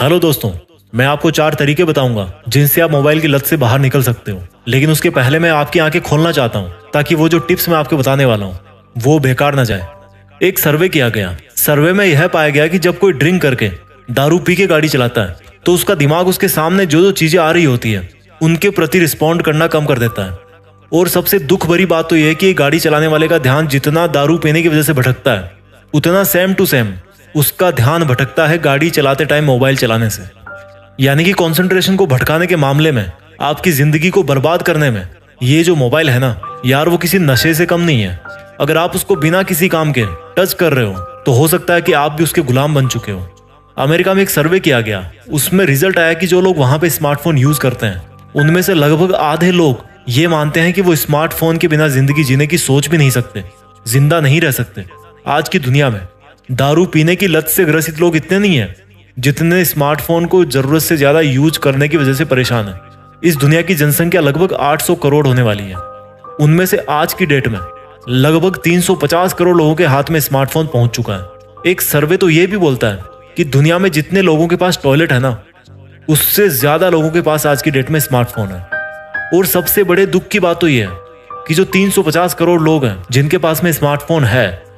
Hello दोस्तों, मैं आपको 4 तरीके बताऊंगा जिनसे आप मोबाइल की लत से बाहर निकल सकते हो। लेकिन उसके पहले मैं आपकी आंखें खोलना चाहता हूं ताकि वो जो टिप्स मैं आपको बताने वाला हूं वो बेकार ना जाए। एक सर्वे किया गया। सर्वे में यह पाया गया कि जब कोई ड्रिंक करके दारू पी के गाड़ी चलाता है तो उसका दिमाग उसके सामने जो जो चीजें आ रही होती है उनके प्रति रिस्पॉन्ड करना कम कर देता है। और सबसे दुख भरी बात तो यह है कि गाड़ी चलाने वाले का ध्यान जितना दारू पीने की वजह से भटकता है उतना सेम टू सेम उसका ध्यान भटकता है गाड़ी चलाते टाइम मोबाइल चलाने से। यानी कि कंसंट्रेशन को भटकाने के मामले में, आपकी जिंदगी को बर्बाद करने में ये जो मोबाइल है ना यार, वो किसी नशे से कम नहीं है। अगर आप उसको बिना किसी काम के टच कर रहे हो तो हो सकता है कि आप भी उसके गुलाम बन चुके हो। अमेरिका में एक सर्वे किया गया, उसमें रिजल्ट आया कि जो लोग वहां पे स्मार्टफोन यूज करते हैं उनमें से लगभग आधे लोग ये मानते हैं कि वो स्मार्टफोन के बिना जिंदगी जीने की सोच भी नहीं सकते, जिंदा नहीं रह सकते। आज की दुनिया में दारू पीने की लत से ग्रसित लोग इतने नहीं है जितने स्मार्टफोन को जरूरत से ज्यादा यूज करने की वजह से परेशान है। इस दुनिया की जनसंख्या लगभग 800 करोड़ होने वाली है। उनमें से आज की डेट में लगभग 350 करोड़ लोगों के हाथ में स्मार्टफोन पहुंच चुका है। एक सर्वे तो यह भी बोलता है कि दुनिया में जितने लोगों के पास टॉयलेट है ना, उससे ज्यादा लोगों के पास आज की डेट में स्मार्टफोन है। और सबसे बड़े दुख की बात तो यह है कि जो 350 करोड़ लोग हैं जिनके पास में स्मार्टफोन है,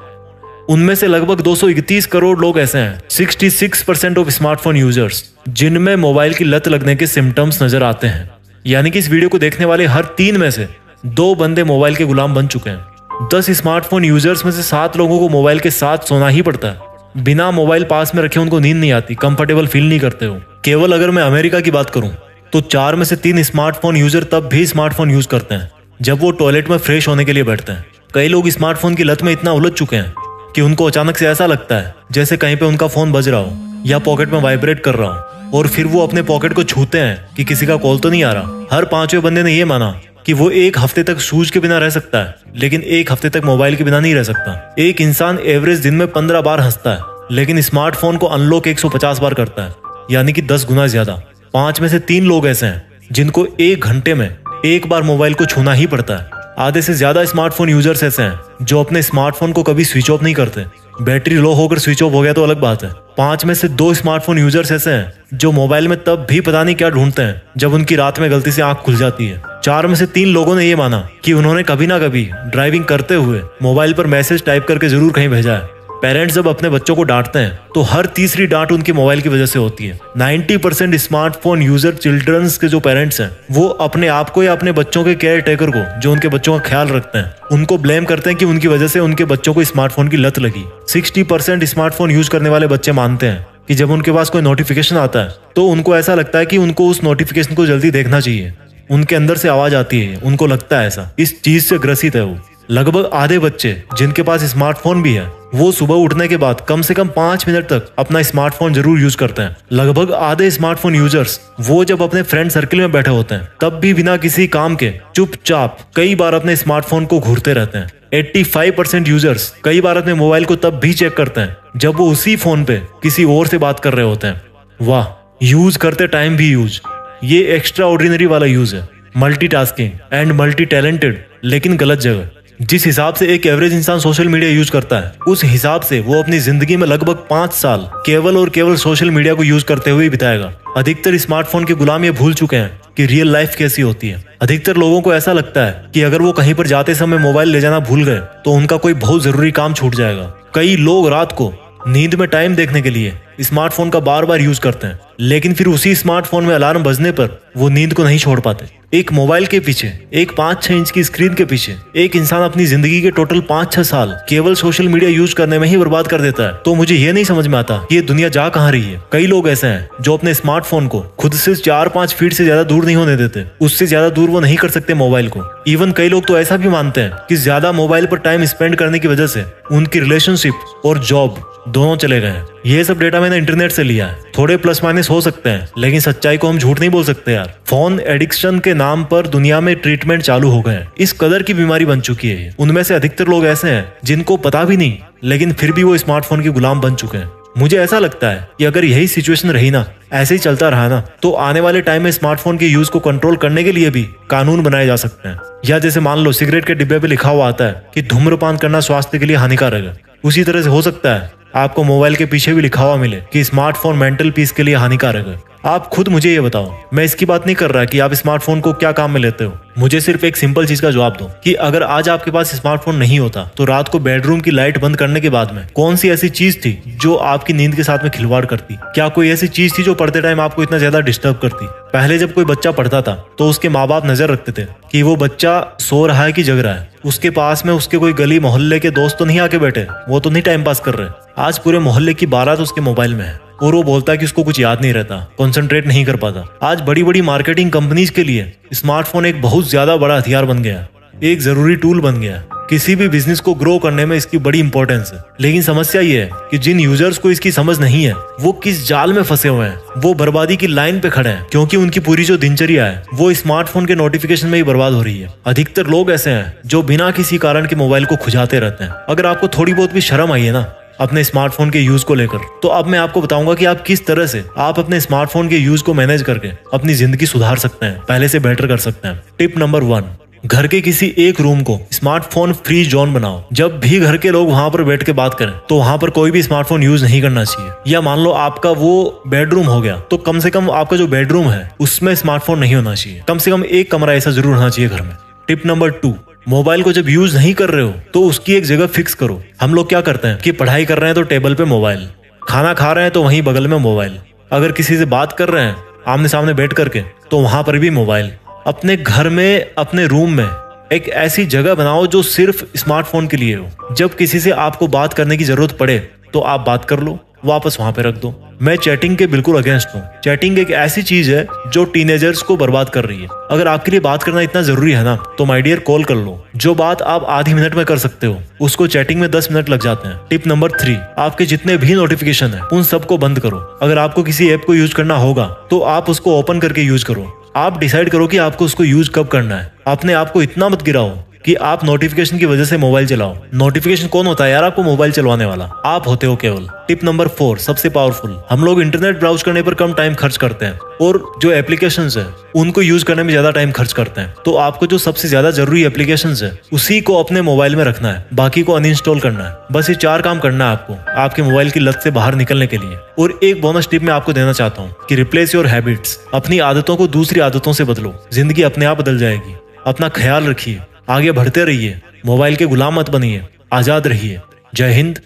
उनमें से लगभग 231 करोड़ लोग ऐसे हैं, 66% ऑफ स्मार्टफोन यूजर्स, जिनमें मोबाइल की लत लगने के सिम्टम्स नजर आते हैं। यानी कि इस वीडियो को देखने वाले हर 3 में से 2 बंदे मोबाइल के गुलाम बन चुके हैं। 10 स्मार्टफोन यूजर्स में से 7 लोगों को मोबाइल के साथ सोना ही पड़ता है। बिना मोबाइल पास में रखे उनको नींद नहीं आती, कंफर्टेबल फील नहीं करते हो। केवल अगर मैं अमेरिका की बात करूं तो 4 में से 3 स्मार्टफोन यूजर तब भी स्मार्टफोन यूज करते हैं जब वो टॉयलेट में फ्रेश होने के लिए बैठते हैं। कई लोग स्मार्टफोन की लत में इतना उलझ चुके हैं कि उनको अचानक से ऐसा लगता है जैसे कहीं पे उनका फोन बज रहा हो या पॉकेट में वाइब्रेट कर रहा हो, और फिर वो अपने पॉकेट को छूते हैं कि किसी का कॉल तो नहीं आ रहा। हर 5वें बंदे ने ये माना कि वो 1 हफ्ते तक शूज के बिना रह सकता है, लेकिन 1 हफ्ते तक मोबाइल के बिना नहीं रह सकता। एक इंसान एवरेज दिन में 15 बार हंसता है, लेकिन स्मार्टफोन को अनलॉक 150 बार करता है, यानी कि 10 गुना ज्यादा। 5 में से 3 लोग ऐसे हैं जिनको 1 घंटे में 1 बार मोबाइल को छूना ही पड़ता है। आधे से ज्यादा स्मार्टफोन यूजर्स ऐसे हैं जो अपने स्मार्टफोन को कभी स्विच ऑफ नहीं करते। बैटरी लो होकर स्विच ऑफ हो गया तो अलग बात है। 5 में से 2 स्मार्टफोन यूजर्स ऐसे हैं जो मोबाइल में तब भी पता नहीं क्या ढूंढते हैं जब उनकी रात में गलती से आंख खुल जाती है। 4 में से 3 लोगों ने यह माना कि उन्होंने कभी ना कभी ड्राइविंग करते हुए मोबाइल पर मैसेज टाइप करके जरूर कहीं भेजा है। पेरेंट्स जब अपने बच्चों को डांटते हैं तो हर तीसरी डांट उनके मोबाइल की वजह से होती है। 90% स्मार्टफोन यूजर चिल्ड्रंस के जो पेरेंट्स हैं वो अपने आप को या अपने बच्चों के केयर टेकर को, जो उनके बच्चों का ख्याल रखते हैं, उनको ब्लेम करते हैं कि उनकी वजह से उनके बच्चों को स्मार्टफोन की लत लगी। 60% स्मार्टफोन यूज करने वाले बच्चे मानते हैं कि जब उनके पास कोई नोटिफिकेशन आता है तो उनको ऐसा लगता है कि उनको उस नोटिफिकेशन को जल्दी देखना चाहिए। उनके अंदर से आवाज आती है, उनको लगता है ऐसा, इस चीज से ग्रसित है वो। लगभग आधे बच्चे जिनके पास स्मार्टफोन भी है वो सुबह उठने के बाद कम से कम 5 मिनट तक अपना स्मार्टफोन जरूर यूज करते हैं। लगभग आधे स्मार्टफोन यूजर्स वो जब अपने फ्रेंड सर्कल में बैठे होते हैं तब भी बिना किसी काम के चुपचाप कई बार अपने स्मार्टफोन को घूरते रहते हैं। 85% यूजर्स कई बार अपने मोबाइल को तब भी चेक करते हैं जब वो उसी फोन पे किसी और से बात कर रहे होते हैं। वाह, यूज करते टाइम भी यूज, ये एक्स्ट्रा ऑर्डिनरी वाला यूज है। मल्टीटास्किंग एंड मल्टी टैलेंटेड, लेकिन गलत जगह। जिस हिसाब से एक एवरेज इंसान सोशल मीडिया यूज करता है उस हिसाब से वो अपनी जिंदगी में लगभग 5 साल केवल और केवल सोशल मीडिया को यूज करते हुए बिताएगा। अधिकतर स्मार्टफोन के गुलाम ये भूल चुके हैं कि रियल लाइफ कैसी होती है। अधिकतर लोगों को ऐसा लगता है कि अगर वो कहीं पर जाते समय मोबाइल ले जाना भूल गए तो उनका कोई बहुत जरूरी काम छूट जाएगा। कई लोग रात को नींद में टाइम देखने के लिए स्मार्टफोन का बार बार यूज करते हैं, लेकिन फिर उसी स्मार्टफोन में अलार्म बजने पर वो नींद को नहीं छोड़ पाते। एक मोबाइल के पीछे, एक 5-6 इंच की स्क्रीन के पीछे एक इंसान अपनी जिंदगी के टोटल 5-6 साल केवल सोशल मीडिया यूज करने में ही बर्बाद कर देता है। तो मुझे ये नहीं समझ में आता कि ये दुनिया जा कहाँ रही है। कई लोग ऐसे हैं जो अपने स्मार्टफोन को खुद से 4-5 फीट से ज्यादा दूर नहीं होने देते, उससे ज्यादा दूर वो नहीं कर सकते मोबाइल को। इवन कई लोग तो ऐसा भी मानते हैं कि ज्यादा मोबाइल पर टाइम स्पेंड करने की वजह से उनकी रिलेशनशिप और जॉब दोनों चले गए हैं। ये सब डेटा मैंने इंटरनेट से लिया है। थोड़े प्लस माइनस हो सकते हैं, लेकिन सच्चाई को हम झूठ नहीं बोल सकते यार। फोन एडिक्शन के नाम पर दुनिया में ट्रीटमेंट चालू हो गए हैं। इस कदर की बीमारी बन चुकी है। उनमें से अधिकतर लोग ऐसे हैं जिनको पता भी नहीं, लेकिन फिर भी वो स्मार्टफोन के गुलाम बन चुके हैं। मुझे ऐसा लगता है कि अगर यही सिचुएशन रही ना, ऐसे ही चलता रहा ना, तो आने वाले टाइम में स्मार्टफोन के यूज को कंट्रोल करने के लिए भी कानून बनाए जा सकते हैं। या जैसे मान लो सिगरेट के डिब्बे पे लिखा हुआ आता है कि धूम्रपान करना स्वास्थ्य के लिए हानिकारक है, उसी तरह से हो सकता है आपको मोबाइल के पीछे भी लिखा हुआ मिले कि स्मार्टफोन मेंटल पीस के लिए हानिकारक है, आप खुद मुझे ये बताओ। मैं इसकी बात नहीं कर रहा कि आप स्मार्टफोन को क्या काम में लेते हो, मुझे सिर्फ एक सिंपल चीज का जवाब दो कि अगर आज आपके पास स्मार्टफोन नहीं होता तो रात को बेडरूम की लाइट बंद करने के बाद में कौन सी ऐसी चीज थी जो आपकी नींद के साथ में खिलवाड़ करती? क्या कोई ऐसी चीज थी जो पढ़ते टाइम आपको इतना ज्यादा डिस्टर्ब करती? पहले जब कोई बच्चा पढ़ता था तो उसके माँ बाप नजर रखते थे कि वो बच्चा सो रहा है कि जग रहा है, उसके पास में उसके कोई गली मोहल्ले के दोस्त तो नहीं आके बैठे, वो तो नहीं टाइम पास कर रहे। आज पूरे मोहल्ले की बारात उसके मोबाइल में है और वो बोलता है कि उसको कुछ याद नहीं रहता, कंसंट्रेट नहीं कर पाता। आज बड़ी बड़ी मार्केटिंग कंपनीज के लिए स्मार्टफोन एक बहुत ज्यादा बड़ा हथियार बन गया, एक जरूरी टूल बन गया। किसी भी बिजनेस को ग्रो करने में इसकी बड़ी इंपॉर्टेंस है। लेकिन समस्या ये है कि जिन यूजर्स को इसकी समझ नहीं है वो किस जाल में फंसे हुए हैं, वो बर्बादी की लाइन पे खड़े हैं, क्योंकि उनकी पूरी जो दिनचर्या है वो स्मार्टफोन के नोटिफिकेशन में ही बर्बाद हो रही है। अधिकतर लोग ऐसे हैं जो बिना किसी कारण के मोबाइल को खुजाते रहते हैं। अगर आपको थोड़ी बहुत भी शर्म आई है ना अपने स्मार्टफोन के यूज को लेकर, तो अब मैं आपको बताऊंगा कि आप किस तरह से आप अपने स्मार्टफोन के यूज को मैनेज करके अपनी जिंदगी सुधार सकते हैं, पहले से बेटर कर सकते हैं। टिप नंबर 1, घर के किसी एक रूम को स्मार्टफोन फ्री जोन बनाओ। जब भी घर के लोग वहां पर बैठ के बात करें तो वहां पर कोई भी स्मार्टफोन यूज नहीं करना चाहिए। या मान लो आपका वो बेडरूम हो गया तो कम से कम आपका जो बेडरूम है उसमें स्मार्टफोन नहीं होना चाहिए। कम से कम एक कमरा ऐसा जरूर होना चाहिए घर में। टिप नंबर 2, मोबाइल को जब यूज नहीं कर रहे हो तो उसकी एक जगह फिक्स करो। हम लोग क्या करते हैं कि पढ़ाई कर रहे हैं तो टेबल पे मोबाइल, खाना खा रहे हैं तो वहीं बगल में मोबाइल, अगर किसी से बात कर रहे हैं आमने सामने बैठ करके तो वहां पर भी मोबाइल। अपने घर में अपने रूम में एक ऐसी जगह बनाओ जो सिर्फ स्मार्टफोन के लिए हो। जब किसी से आपको बात करने की जरूरत पड़े तो आप बात कर लो, वापस वहां पे रख दो। मैं चैटिंग के बिल्कुल अगेंस्ट हूँ। चैटिंग एक ऐसी चीज है जो टीनेजर्स को बर्बाद कर रही है। अगर आपके लिए बात करना इतना जरूरी है ना तो माय डियर कॉल कर लो। जो बात आप आधी मिनट में कर सकते हो उसको चैटिंग में 10 मिनट लग जाते हैं। टिप नंबर 3, आपके जितने भी नोटिफिकेशन है उन सबको बंद करो। अगर आपको किसी ऐप को यूज करना होगा तो आप उसको ओपन करके यूज करो। आप डिसाइड करो कि आपको उसको यूज कब करना है। अपने आप को इतना मत गिराओ कि आप नोटिफिकेशन की वजह से मोबाइल चलाओ। नोटिफिकेशन कौन होता है यार आपको मोबाइल चलवाने वाला? आप होते हो केवल। टिप नंबर 4 सबसे पावरफुल, हम लोग इंटरनेट ब्राउज करने पर कम टाइम खर्च करते हैं और जो एप्लीकेशंस है उनको यूज करने में ज्यादा टाइम खर्च करते हैं। तो आपको जो सबसे ज्यादा जरूरी एप्लीकेशंस है उसी को अपने मोबाइल में रखना है, बाकी को अनइंस्टॉल करना है। बस ये 4 काम करना है आपको आपके मोबाइल की लत से बाहर निकलने के लिए। और एक बोनस टिप मैं आपको देना चाहता हूँ कि रिप्लेस योर हैबिट्स। अपनी आदतों को दूसरी आदतों से बदलो, जिंदगी अपने आप बदल जाएगी। अपना ख्याल रखिए, आगे बढ़ते रहिए, मोबाइल के गुलाम मत बनिए, आजाद रहिए। जय हिंद,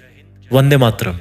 वंदे मातरम।